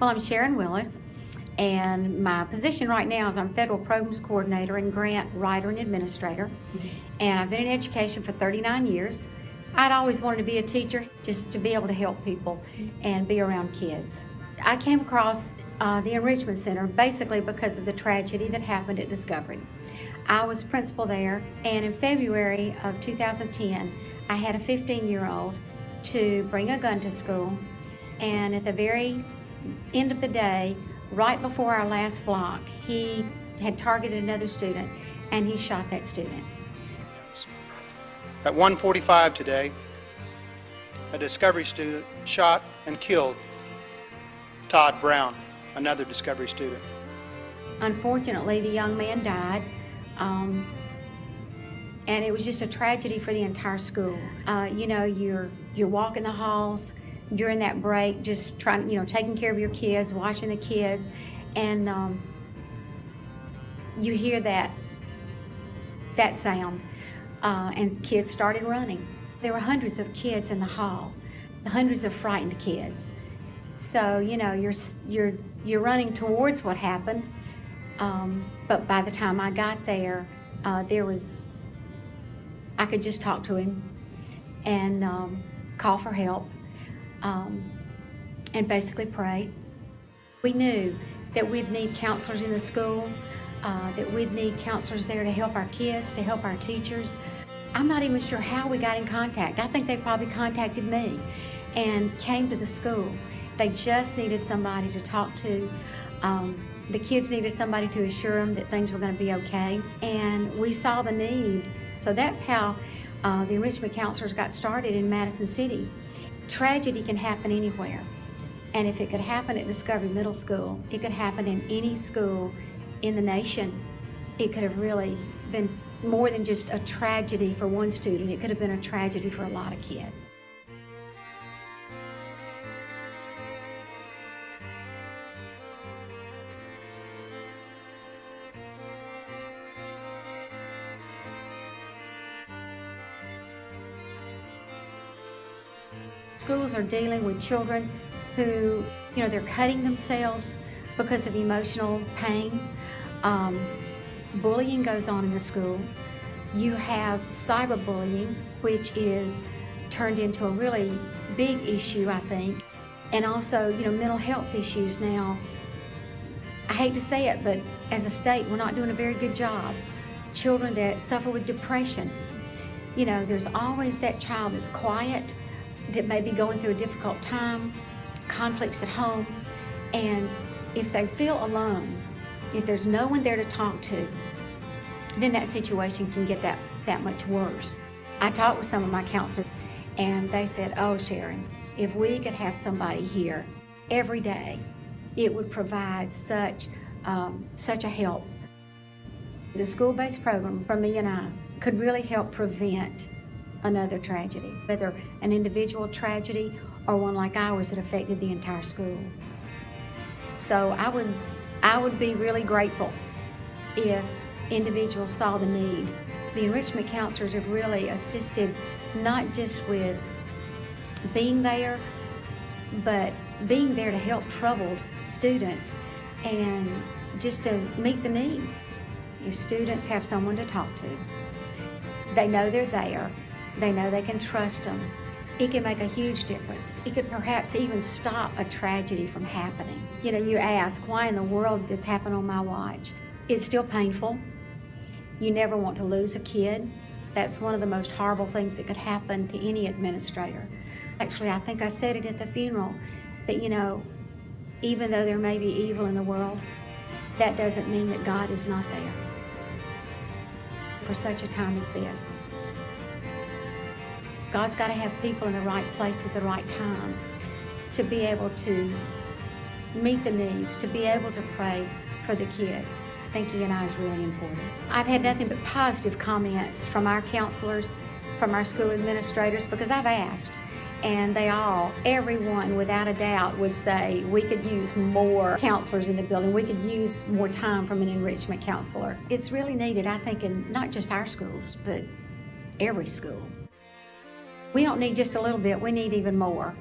Well, I'm Sharon Willis, and my position right now is I'm Federal Programs Coordinator and Grant Writer and Administrator, and I've been in education for 39 years. I'd always wanted to be a teacher, just to be able to help people and be around kids. I came across the Enrichment Center basically because of the tragedy that happened at Discovery. I was principal there, and in February of 2010, I had a 15-year-old to bring a gun to school, and at the very end of the day, right before our last block, he had targeted another student and he shot that student. At 1:45 today, a Discovery student shot and killed Todd Brown, another Discovery student. Unfortunately, the young man died, and it was just a tragedy for the entire school. You're walking the halls during that break, just trying, taking care of your kids, watching the kids, and you hear that sound, and kids started running. There were hundreds of kids in the hall, hundreds of frightened kids. So you're running towards what happened, but by the time I got there, I could just talk to him and call for help. And basically pray. We knew that we'd need counselors in the school, that we'd need counselors there to help our kids, to help our teachers. I'm not even sure how we got in contact. I think they probably contacted me and came to the school. They just needed somebody to talk to. The kids needed somebody to assure them that things were going to be okay, and we saw the need. So that's how the enrichment counselors got started in Madison City. Tragedy can happen anywhere, and if it could happen at Discovery Middle School, it could happen in any school in the nation. It could have really been more than just a tragedy for one student. It could have been a tragedy for a lot of kids. Schools are dealing with children who, they're cutting themselves because of emotional pain. Bullying goes on in the school. You have cyberbullying, which is turned into a really big issue, I think. And also, mental health issues now. I hate to say it, but as a state, we're not doing a very good job. Children that suffer with depression. There's always that child that's quiet, that may be going through a difficult time, conflicts at home, and if they feel alone, if there's no one there to talk to, then that situation can get that much worse. I talked with some of my counselors, and they said, "Oh, Sharon, if we could have somebody here every day, it would provide such a help." The school-based program from E&I could really help prevent another tragedy, whether an individual tragedy or one like ours that affected the entire school. So I would be really grateful if individuals saw the need. The enrichment counselors have really assisted not just with being there, but being there to help troubled students and just to meet the needs. If students have someone to talk to, they know they're there, they know they can trust them, it can make a huge difference. It could perhaps even stop a tragedy from happening. You ask, why in the world did this happen on my watch? It's still painful. You never want to lose a kid. That's one of the most horrible things that could happen to any administrator. Actually, I think I said it at the funeral, that even though there may be evil in the world, that doesn't mean that God is not there for such a time as this. God's got to have people in the right place at the right time to be able to meet the needs, to be able to pray for the kids. I think E&I is really important. I've had nothing but positive comments from our counselors, from our school administrators, because I've asked, and everyone without a doubt would say we could use more counselors in the building. We could use more time from an enrichment counselor. It's really needed, I think, in not just our schools, but every school. We don't need just a little bit, we need even more.